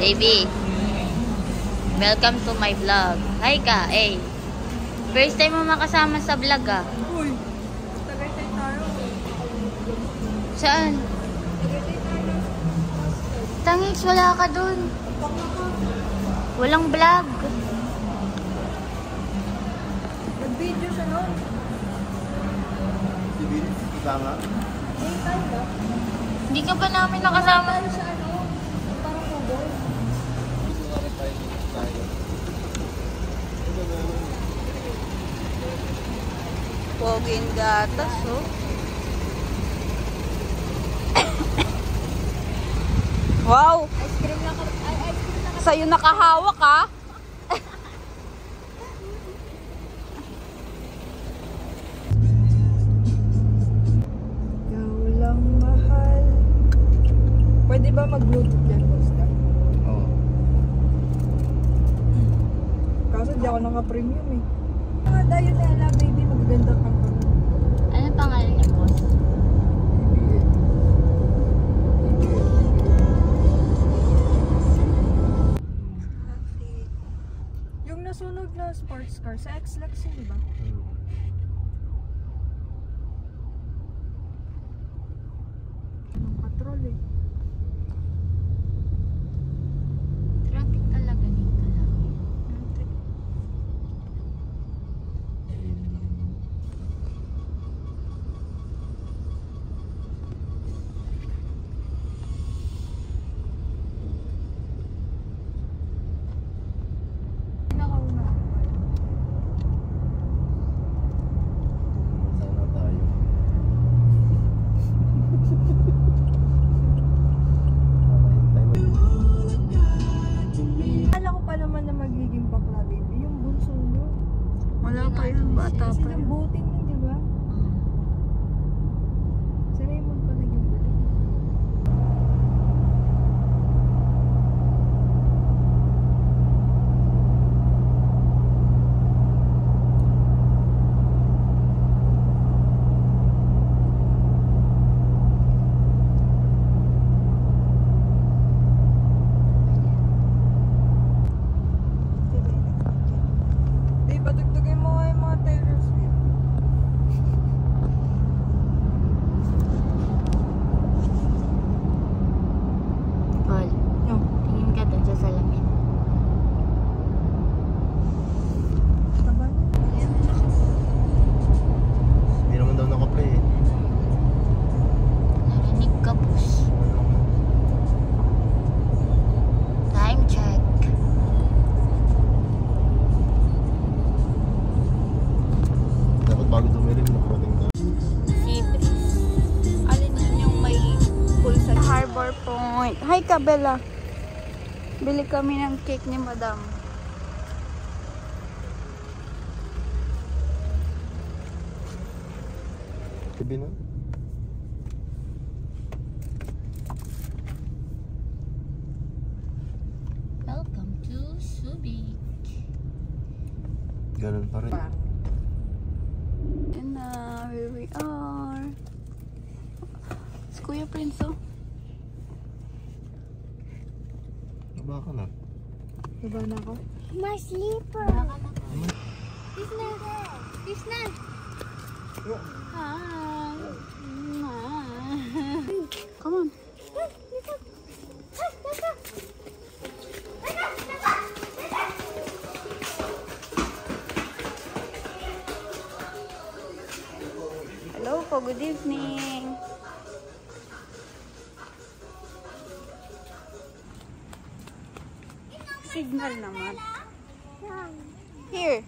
Baby, welcome to my vlog. Hi ka, eh. First time mo makasama sa vlog ah. Uy, Tagaytay tayo. Saan? Tagaytay tayo. Tangix, wala ka dun. Walang vlog. Nag-video siya nun. Tama? Hindi ka ba namin nakasama? Sa ano? Parang kuboy. Poging gatas, oh. Wow! Ice cream lang ka. Ice cream lang ka. Sa'yo nakahawak, ah. Ikaw lang mahal. Pwede ba mag-bluetooth yan, Costa? Oo. Kaso di ako naka-premium eh. Dayo Nela, baby, magaganda kang kami. Ano pangalan niya, boss? Yung nasunog na sports car, sa X-Lux yun, di ba? Anong patrol eh. Traffic talaga dito lang. Pinakauna ako pala. Sana tayo. Akala ko pa naman na magiging bakla, baby. Yung bunso nyo. Wala pa yun, bata Kasi pa yun. yung buting yun, di ba? Si Raymond pa naging buting. Babe, patugtugin mo nga yung mga Taylor Swift. Paul, No. tingin ka dun sa salamin. Taba na. Hindi naman daw nakaplay eh. Narinig ka, boss. Time check. Dapat bago tumilim, nakarating tayo. Sea breeze. Alin yun yung may pool sa Harbor Point. Hi, Kabela. Bili kami ng cake ni Madam. Sabi na. Welcome to Subic. Ganun pa rin. And now, here we are. Si Kuya Prince, oh. Naba ka na. Taba na ako. My sleeper. Krishna. Krishna. Hi. Come on. Hello po, good evening. Signal naman. Here.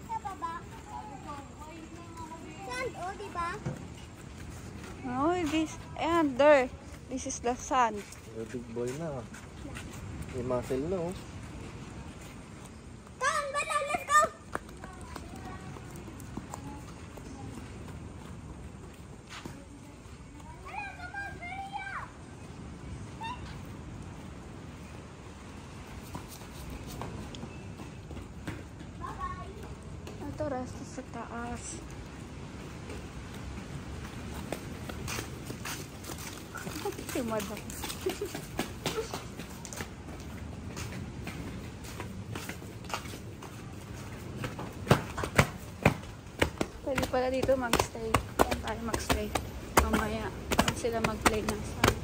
Oh, this and there. This is the sun. Big boy na. May muscle na oh. Ito, resto sa taas. Si Madam. pala dito mag-stay. Saan tayo mag-stay? Mamaya. Saan sila mag-play ng saan?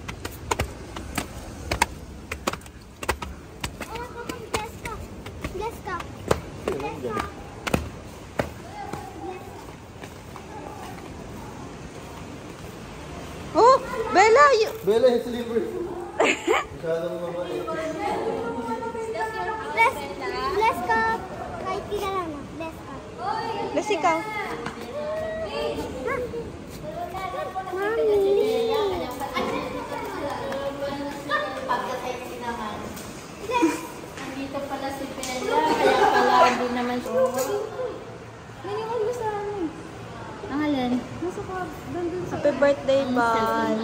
Oh! Bella! Bella, yung slipper. Masyadong mabait. Bless ka. Kahit hindi ka lang. Bless ka. Bless ikaw. Dito pala si Bella. Kaya pala hindi naman siya. Naniwag mo sa ano eh. Ang alin? Nasa ka, dandun sa... Happy birthday, Bal.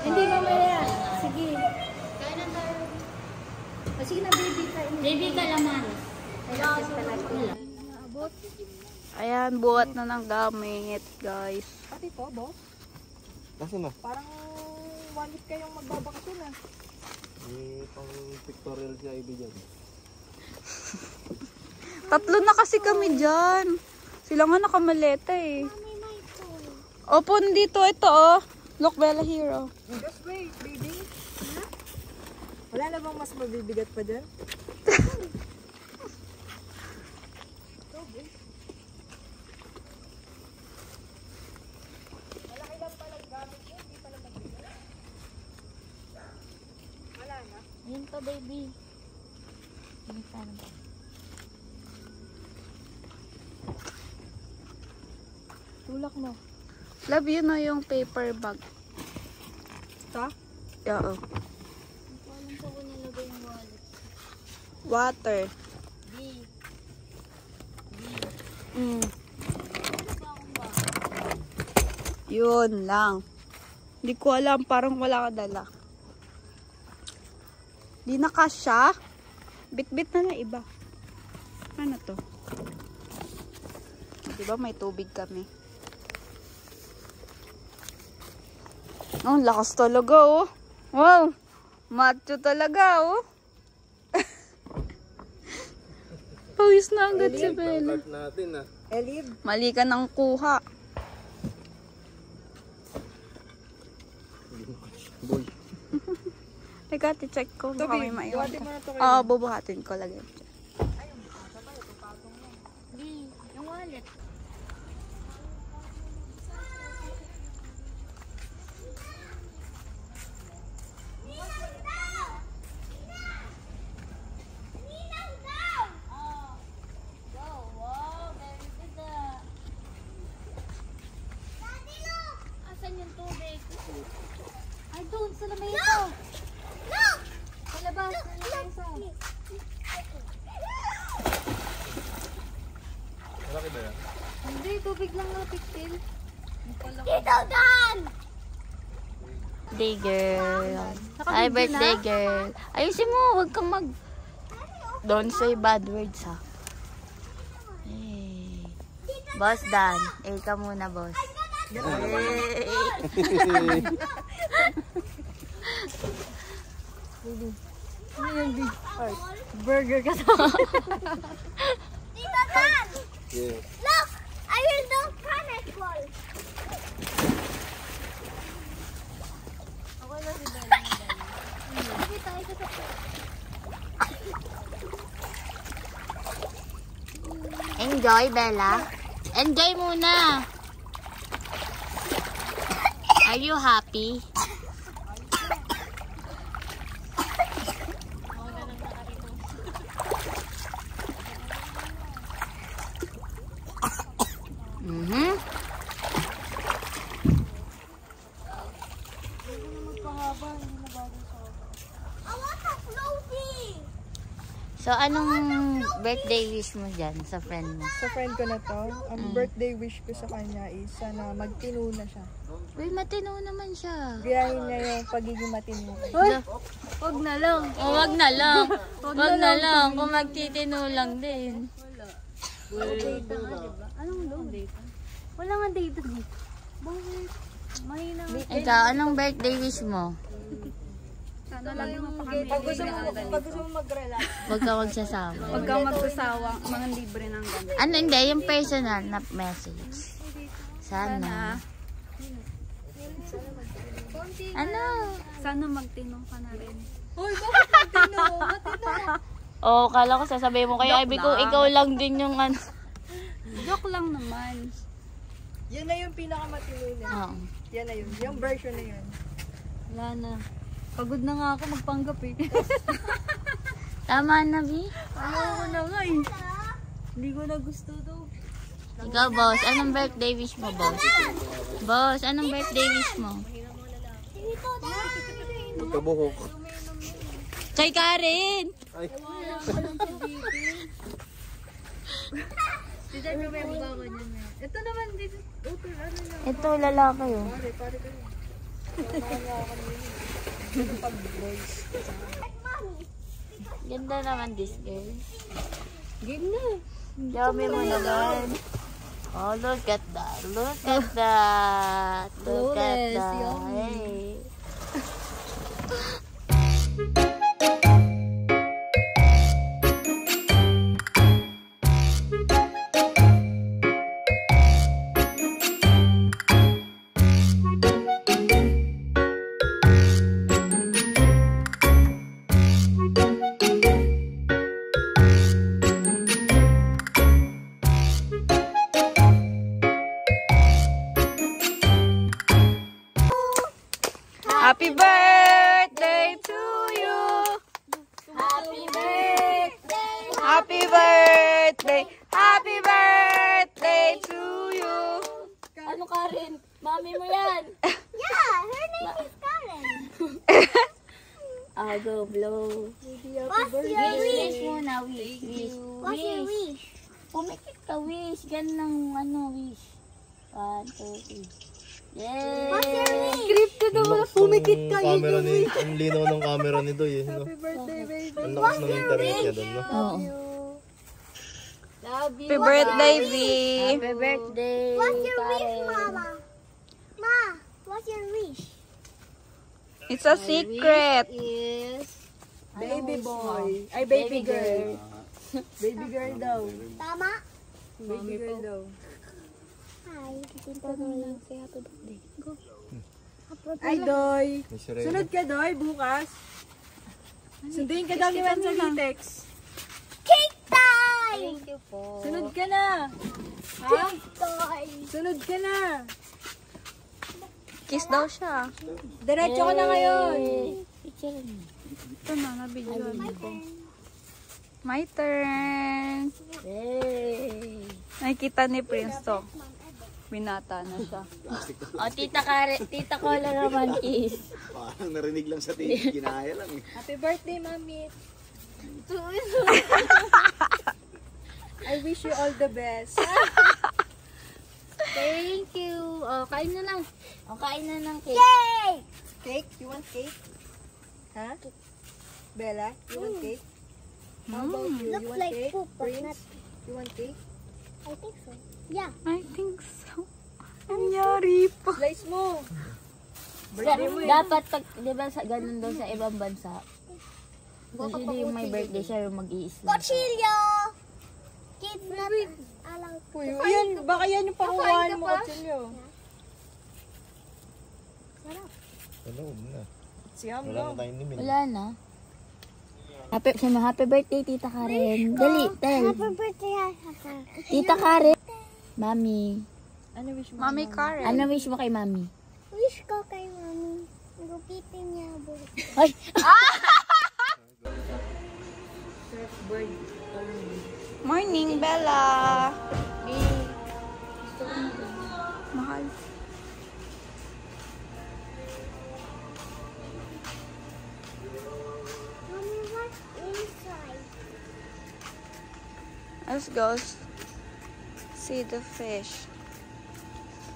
Hindi mamaya. Sige. Kaya na tayo. Sige na, baby. Baby ka naman. Ayan, buhat na ng gamit, guys. Pati to, boss. Kasi na. Parang 1 week kayong magbabakasyon ah. May pang pictorial si Ivy dyan. Tatlo na kasi kami dyan. Sila nga nakamaleta eh. Opo, dito. Ito oh. Look, Bella Hero. Just wait, baby. Wala na bang mas mabibigat pa dyan? Yun pa, baby. Yun pa naman. Tulak mo. Love, yun na yung paper bag. Ta? Oo. Alam ko kung nilagay yung wallet. Water. B. Mm. Yun lang. Hindi ko alam. Parang wala ka dala. Di na kasya. Bit-bit na na iba. Ano to? Diba may tubig kami? Oh, lakas talaga oh. Wow. Macho talaga oh. Pawis na agad si Bella. Part natin ah. Elib. Mali ka ng kuha. Boy. Teka, check ko. Ito, Baka may babe. maiwan Buhatin ka. mo na to kayo. Oo, bubuhatin ko lagi. B. Yung wallet. Asan yung tubig? Ay, doon sa lamesa. No! Sa labas. Sa lamesa. Malaki ba yan? Hindi, tubig lang na pictil. Birthday girl. Hi, birthday girl. Ayusin mo, huwag kang mag... Don't say bad words, ha? Hey. Boss Dan. Eh, ka muna, boss. Hey. Burger ka to. Tito Dan! Yes. Look! I will do pineapple! Ako na si Bella. Sige tayo sa Enjoy, Bella. Enjoy muna. Are you happy? Mm-hmm. I want a floaty! So, anong birthday wish mo dyan sa friend mo? Sa friend ko na to, ang birthday wish ko sa kanya is sana magtino na siya. Uy, matino naman siya. Gayahin niya yung pagiging matino. Huwag na lang. O, wag na lang. Wag na lang. Kung magtitino lang din. Data nga, diba? Anong low data? Wala nga data dito. Bakit? Mahina nga. Ikaw, anong birthday wish mo? Sana lagi mo pa kami. Pag gusto mo mag-relax. Huwag ka magsasama. Huwag kang magsasawa, mga libre ng ganito. Ano hindi, yung personal na message. Sana. Ano? Sana magtinong ka na rin. Hoy, bakit matino? Oh, kala ko sasabihin mo kayo, Ivy, kung ikaw lang din yung ano. Joke lang naman. Yun na yung pinakamatino na. Oo. Yan na yun. Yung version na yun. Wala na. Pagod na nga ako magpanggap eh. Tama na, Vi? Ayoko na nga eh. Hindi ko na gusto to. Ikaw, boss. Anong birthday wish mo, boss? Boss, anong birthday wish mo? Magkabuhok. Kay Karen! Ay. Dito yung may bago niya. Ito naman dito. Utol, ano na. Ito, lalaki oh. Pare kayo. Ganda naman this girl. Game na. Yummy mo naman. Oh, look at that. Look at that. Look at Flawless, that. yummy. Hey. Happy birthday to you! Happy birthday! Happy birthday! Happy birthday to you! Ano Karen? Mami mo yan. Yeah, her name is Karen. I'll go blow. What's your Wish muna, wish. Wish. What's your wish? Pumikit ka, wish. Ganun ano, wish. 1, 2, 3. Yay! Scripted naman. Pumikit ka. Camera ni, ang linaw ng camera nito eh. No? Happy birthday, baby. Ang lakas ng internet niya doon, no? Oo. Love you. Happy birthday, V! Happy birthday, What's your wish, Karen. Mama? Ma, what's your wish? It's a secret. Is Baby boy. Ay, baby girl. Baby girl daw. tama? Baby girl daw. Hi, tita Noy. Say happy birthday. Go. Ay, Doy. May sirena. Sunod ka, Doy, bukas. Sunduin ka daw ni Juan sa Litex. Cake time! Thank you po. Sunod ka na. Ha? Cake time! Sunod ka na. Kiss daw siya. Diretso ka na ngayon. Picture mo. Ito na, nabidyoan ko. My turn. Yay! Nakikita ni Prince to. Binata na siya. O, tita Karen, tita ko lang naman kiss. Parang narinig lang sa TV, ginaya lang eh. Happy birthday, Mami. I wish you all the best. Thank you. O, kain na lang. O, kain na ng cake. Cake! Cake? You want cake? Ha? Bella, you want cake? How about you? You Looks want like cake? poop, but Prince, not. you want cake? I think so. Yeah. I think so. Nangyari pa. Slice mo. Birthday mo eh. Dapat pag, di ba, ganun doon sa ibang bansa. Hindi yung may birthday siya yung mag-i-islam. Cuchillo! Kids not allowed. Uy, yan, baka yan yung pakuhaan mo, Kutsilyo. Ano, na. Siyam Wala lang. na tayong limit. Wala na. Happy birthday, Tita Karen. Dali, tell. Happy birthday, Tita Karen. Mami. Ano wish mo? Mami Karen. Ano wish mo kay Mami? Wish ko kay Mami. Gupitin niya buhok. Ay! Morning, Bella. Mahal. Mommy, what's inside? Let's go see the fish.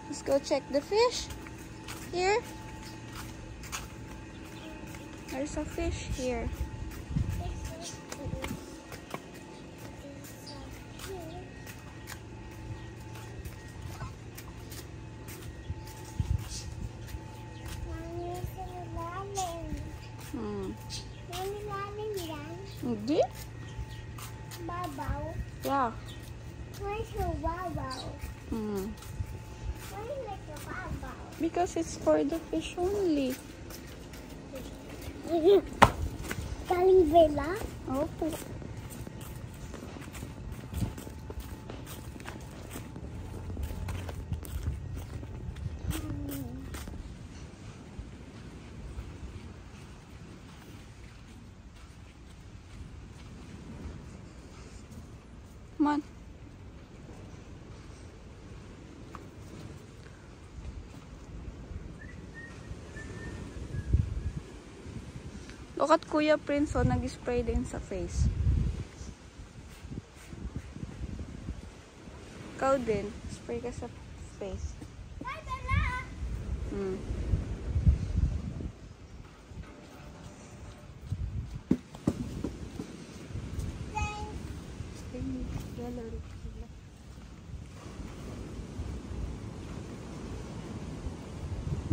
Let's go check the fish. Here. There's a fish here. Mommy, it's in the ramen. Hindi? Babaw. Yeah. Why so babaw? Hmm. Why like a babaw? Because it's for the fish only. Galing Vela? Opo. Come on. Look at Kuya Prince, oh, nag-spray din sa face. Ikaw din, spray ka sa face. Hmm.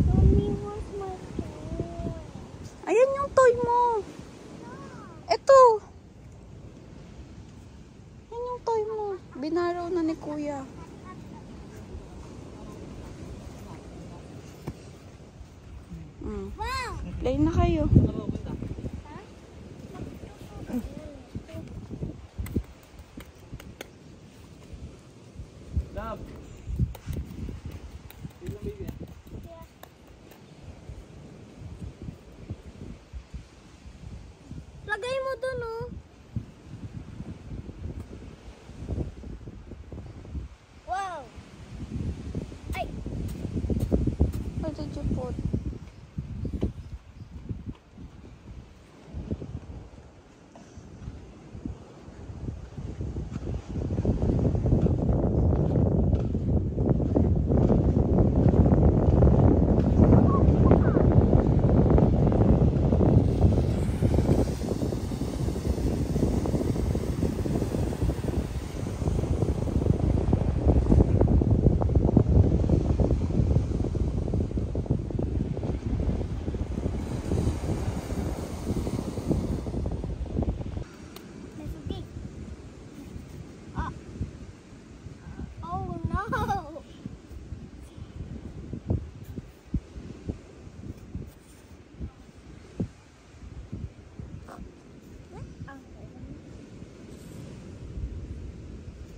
Mommy, where's my phone? Ayan yung toy mo. Ito. Ayan yung toy mo. Binaraw na ni Kuya. Mm. Wow! Play na kayo. Lagay mo dun, oh. Wow! Ay! Where did you put? There's a gate. Oh no!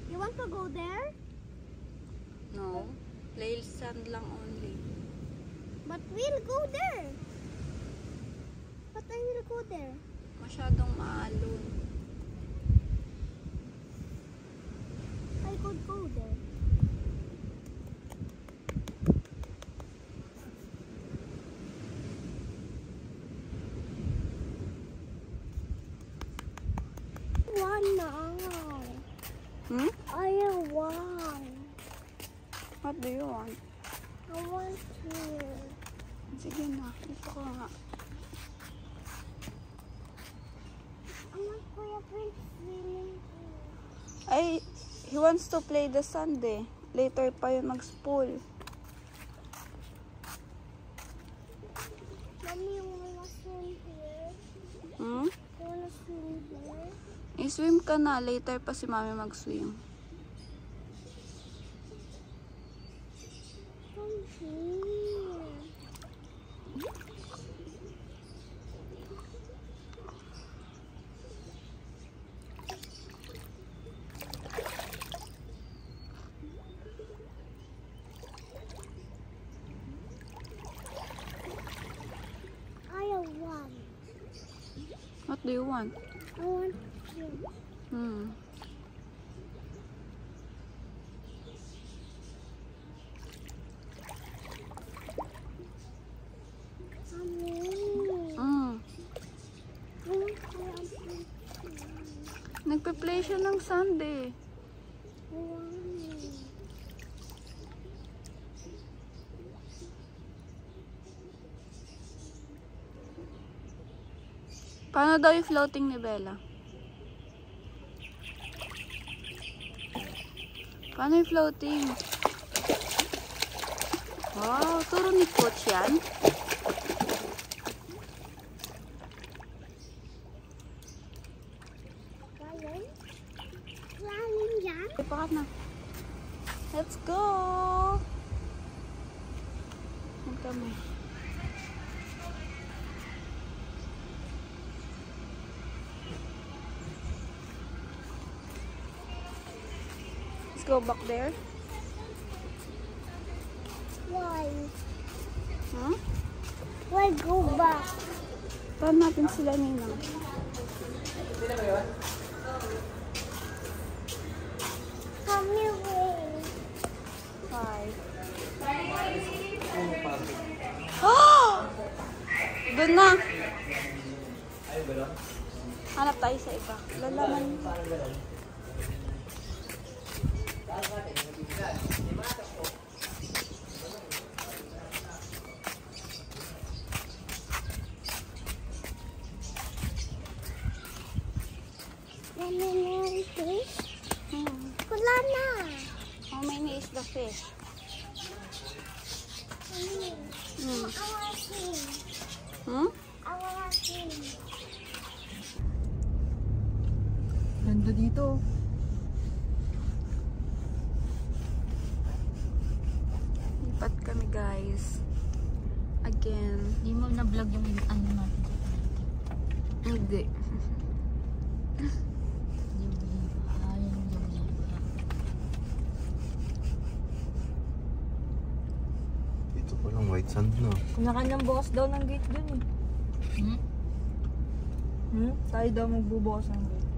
You want to go there? No. Play sand lang only. But we'll go there. But I will go there. Masyadong maalon. I could go there. One now. Hmm? I want. What do you want? I want to. Sige na. Gusto ko nga. I want Kuya Prince swimming pool. Ay, he wants to play the sand eh. Later pa yun mag-spool. Mommy, you wanna swim here? Hmm? You wanna swim here? I-swim ka na. Later pa si Mami mag-swim. Come here. I want. What do you want? I want you. Hmm. Mommy. Hmm. I want Kuya Prince. Nagpe-play siya ng sand eh. I want. Paano daw yung floating ni Bella? Paano yung floating? Wow, turo ni Coach yan. kami. Let's go back there. Why? Huh? Why go back? Paano natin sila ninang? Come here, Five. Oh! Doon na. Hanap tayo sa iba. Lalaman. fish? Wala na. How many is the fish? I wanna swim. Hmm? I wanna swim. Ganda dito. Lipat kami guys. Again. Hindi mo na-vlog yung ano natin. Hindi. Dito pa lang white sand na. Kanya-kanyang bukas daw ng gate dun eh. Tayo daw magbubukas ng gate.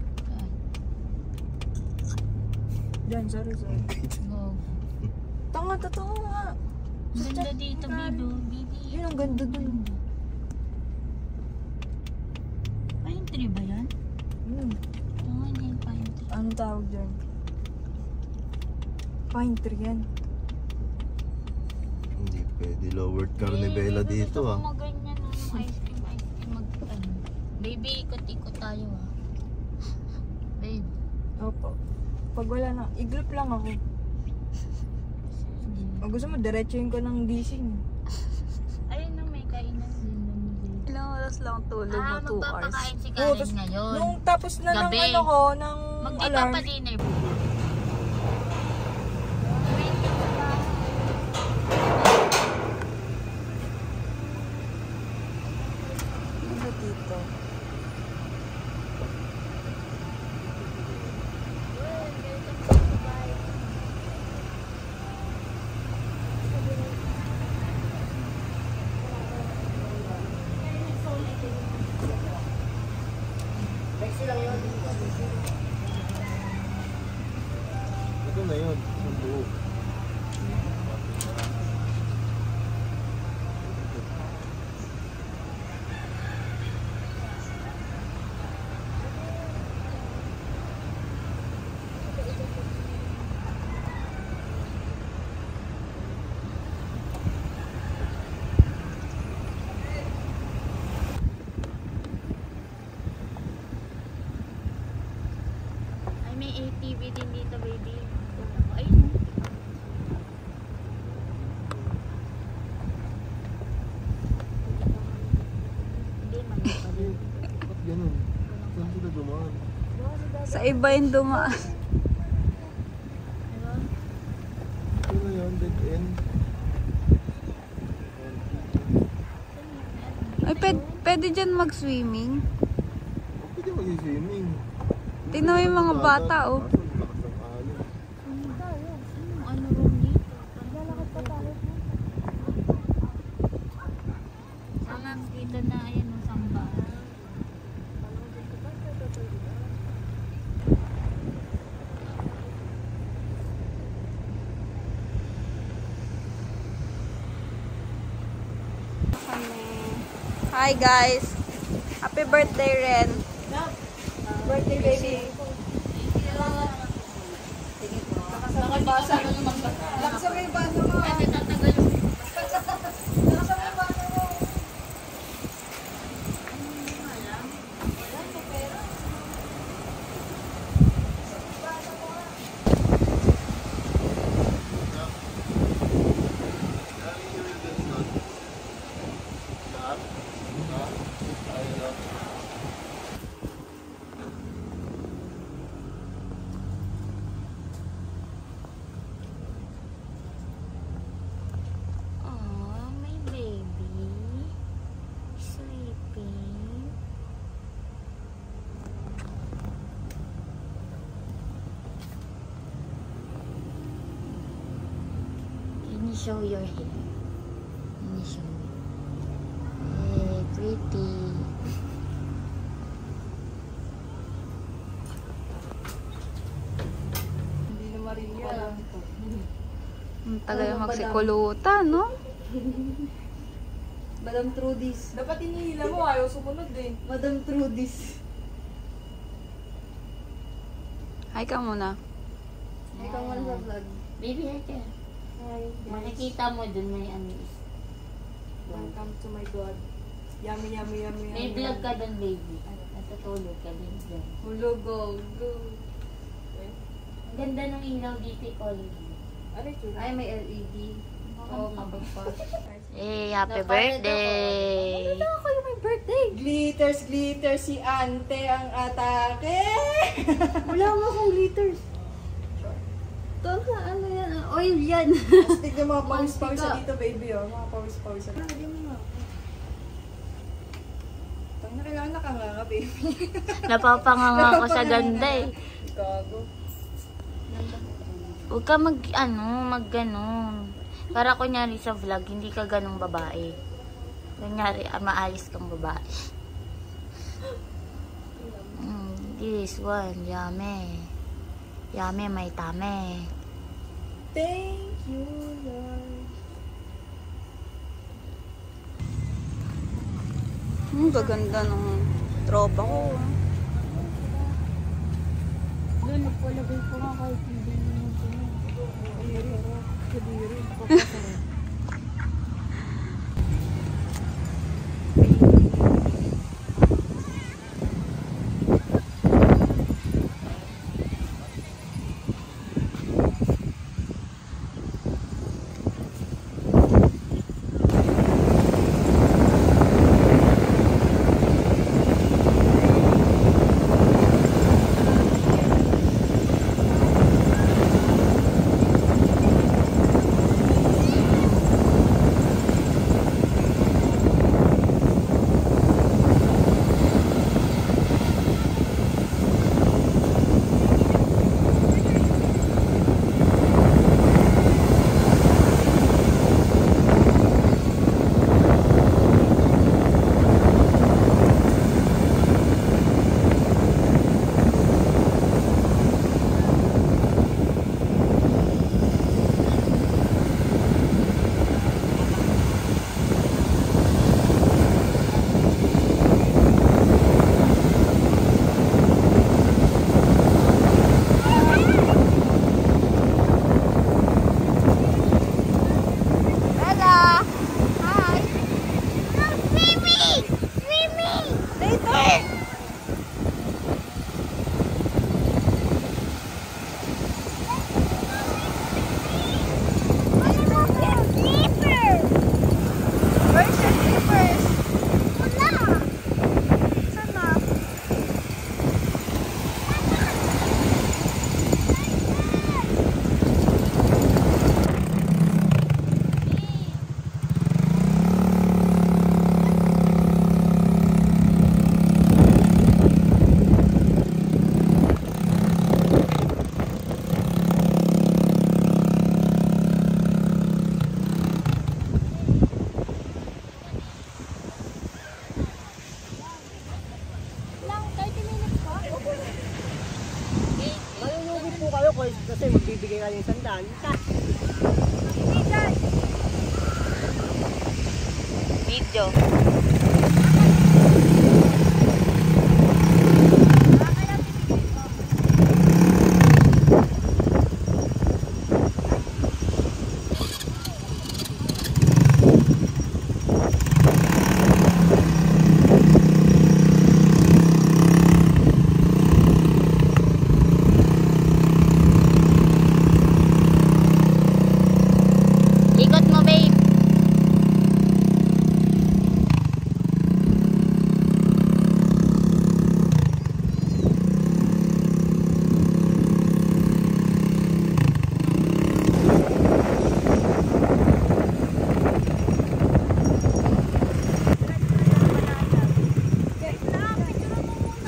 Diyan, sorry. Go. Totoo nga. Ganda dito, baby. Yun ang ganda dun. Pine tree ba yan? Oo, hindi yung pine tree. Anong tawag dyan? Pine tree yan. Hindi pwede. Lowered Carnivela dito Gusto ah. ko maganyan ng ice cream mag-ano. Baby, ikot-ikot tayo ah. Babe. Opo. Pag wala na, iglip lang ako. Kung gusto mo, diretsuhin ko ng gising. Ayun na, may kainan din naman babe. Ilang oras lang tulog mo? 2 hours. Magpapakain si Oo, Karen tas ngayon. Nung tapos na ng Gabi. ano ko, ng alarm. Magpapa-dinner. Ano dito? Ito na yun. Ang buo. Ay, may ATV din dito, baby. Ayun. Hindi, mali pa din. Ba't ganun? Saan sila dumaan? Sa iba yung dumaan. Ito na yun. Dead end. Ay, pwede dyan mag-swimming. Pwede mag-swimming. Tingnan mo yung mga bata, oh. Kaso, ang lakas ng alon. Ano room dito? Sana dito na, ayan ang samba. Hi guys. Happy birthday, Ren. Birthday baby. Lakas mo yung basa mo. Kasi tatagal yung show your hair. Let me show you. Hey, pretty. Hindi na Maria. Ang tagal magsikulutan, no? Madam Trudis. Dapat inihila mo, ayaw sumunod eh. Madam Trudis. Hi ka muna. Ikaw muna sa vlog. Baby, hi ka. Hi. Makikita mo dun may ano. Welcome to my God. Yummy, yummy, yummy, May yummy. vlog ka dun, baby. Natutulog ka din dyan. Hulog, go. Ang ganda ng ilaw dito, Paul. Ano ito? Ay, may LED. Oo, kapagpas. Hey, happy birthday! Ako yung may birthday. Glitters, glitters. Si Ante ang atake. Wala mo akong glitters. Tolga, ano yan? Oil yan. Astig na mga pawis-pawis sa dito, baby, oh. Mga pawis-pawis sa dito. Tang na kailangan nakanganga, baby. Napapanganga ko sa ganda eh. Gago. Huwag ka mag-ganon. Para kunyari sa vlog, hindi ka ganong babae. Kunyari, maayos kang babae. This one, yummy. Yummy, may tame. Thank you, Lord. Gaganda ng tropa ko. Doon, nagpalagay ko nga kahit hindi mo Kasi magbibigay ka ng sandaan. video. Ikot mo, babe.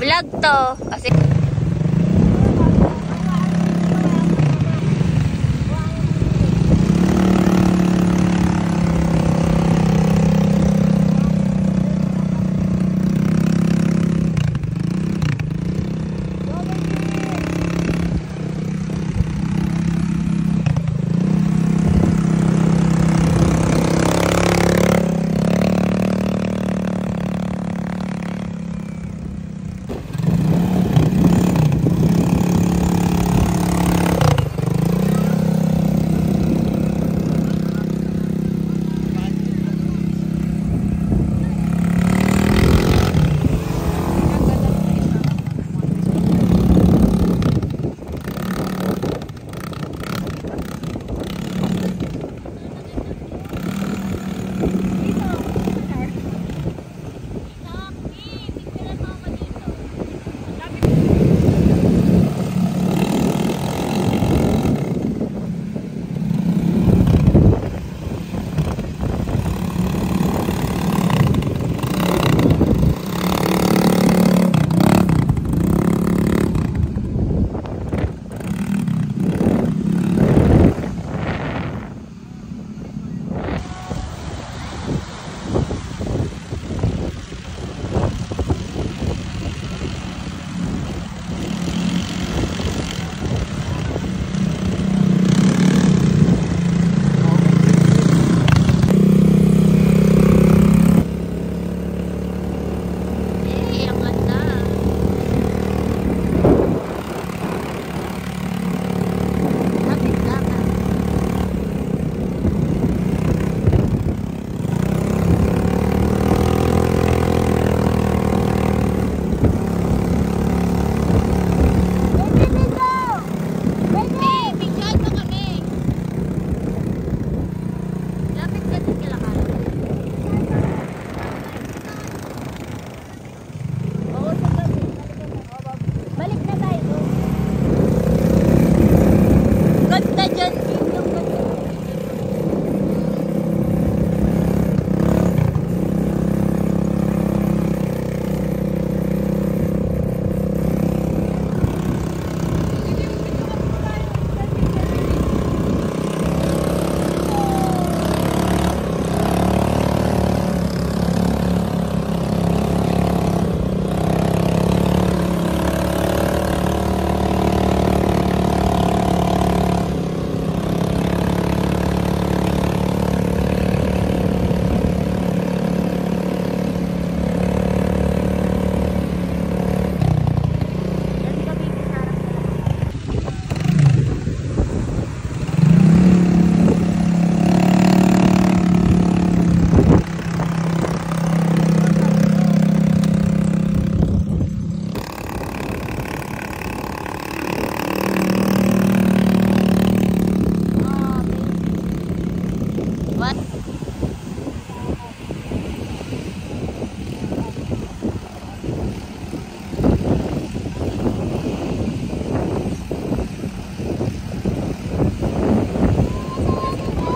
Vlog to. Kasi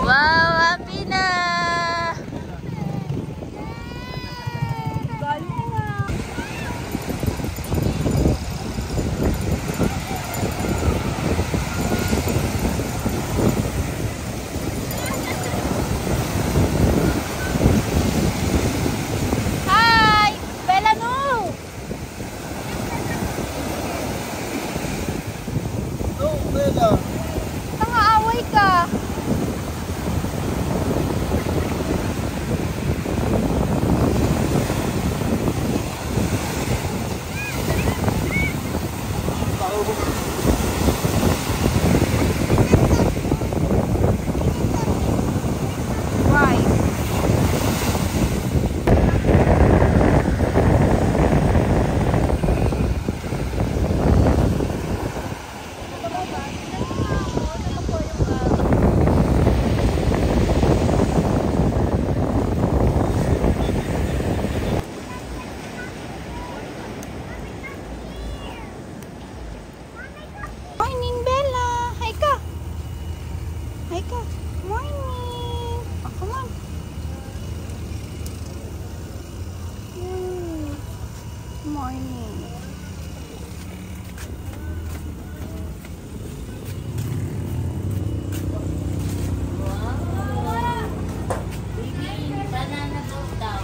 Wow, happy na! Hi! Bella, no! Oh, Bella. Nangaaway ka. Why? Morning, Bella. Hi ka. Hi ka. Morning. Oh, come on. Morning. Banana boat daw.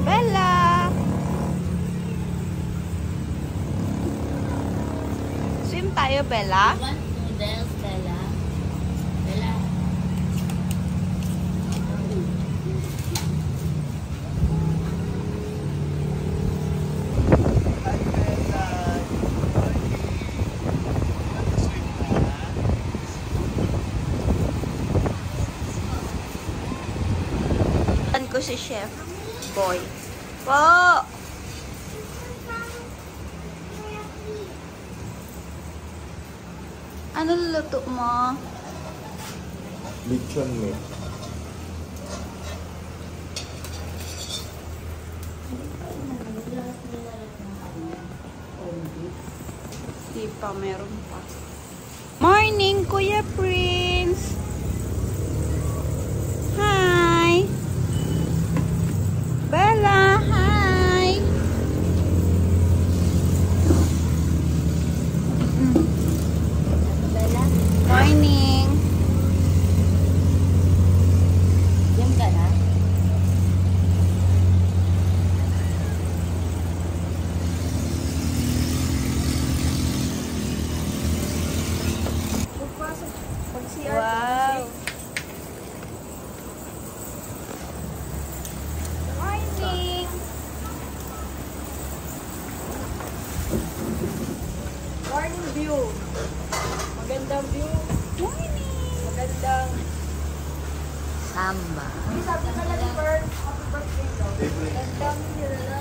Bella. Swim tayo, Bella. Want noodles, Bella? Bella. Tan ko si Chef Boy. Po! Ano luluto mo? Lechon meat. Di pa, meron pa. Morning, Kuya Prince! Hi! Bella, hi! Bella, Morning! yan ka na? Wow! Morning! Morning view. Magandang view. Morning! Magandang. Samba. Sabi ka na ni Bert, happy birthday daw. Magandang nila.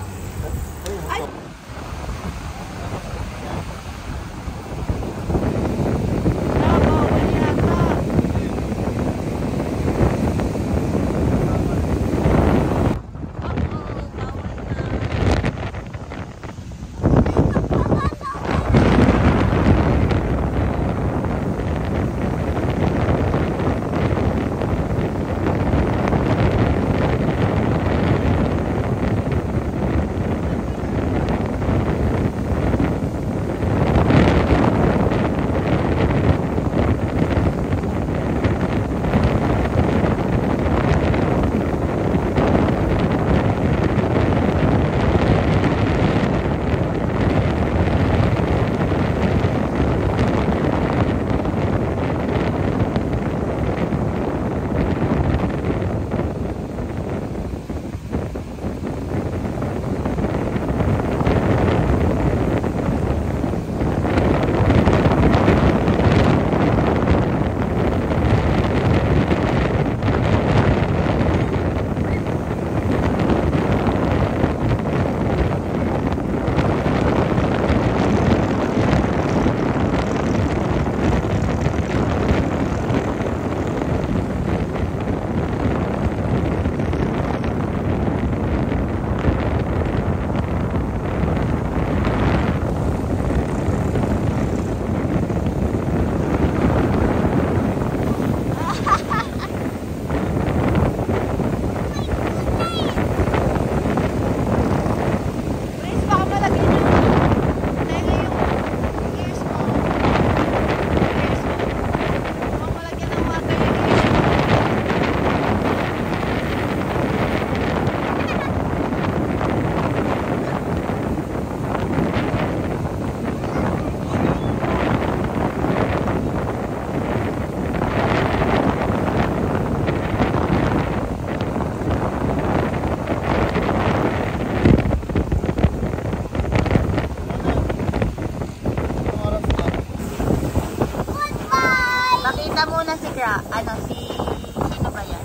Pakita muna si sino ba yan?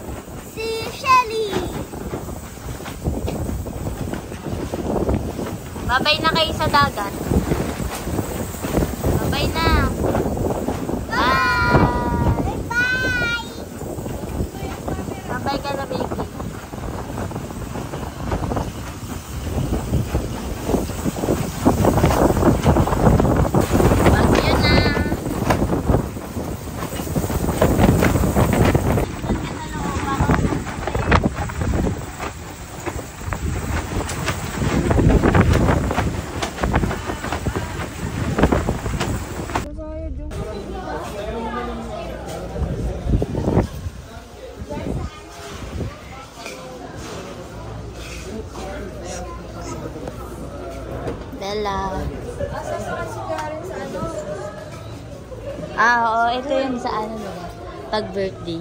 Si Shelly. Babay na kayo sa dagat. Babay na. Bye. Bye. Babay ka na, baby. Bagyo na. Bella. Oo, ito yung sa ano nila. Pag birthday.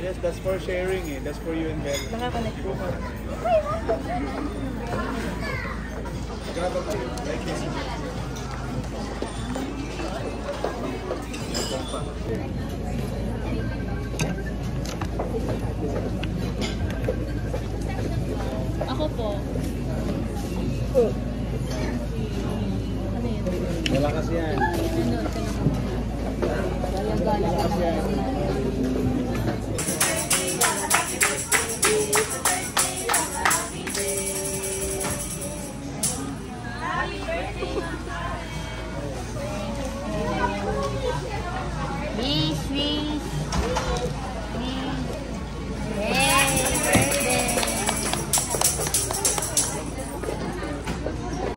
Yes, that's for sharing eh. That's for you and Bella. Nakakonect po. Ako po. Wala kasi yan. Wala kasi yan. Wish. Yay!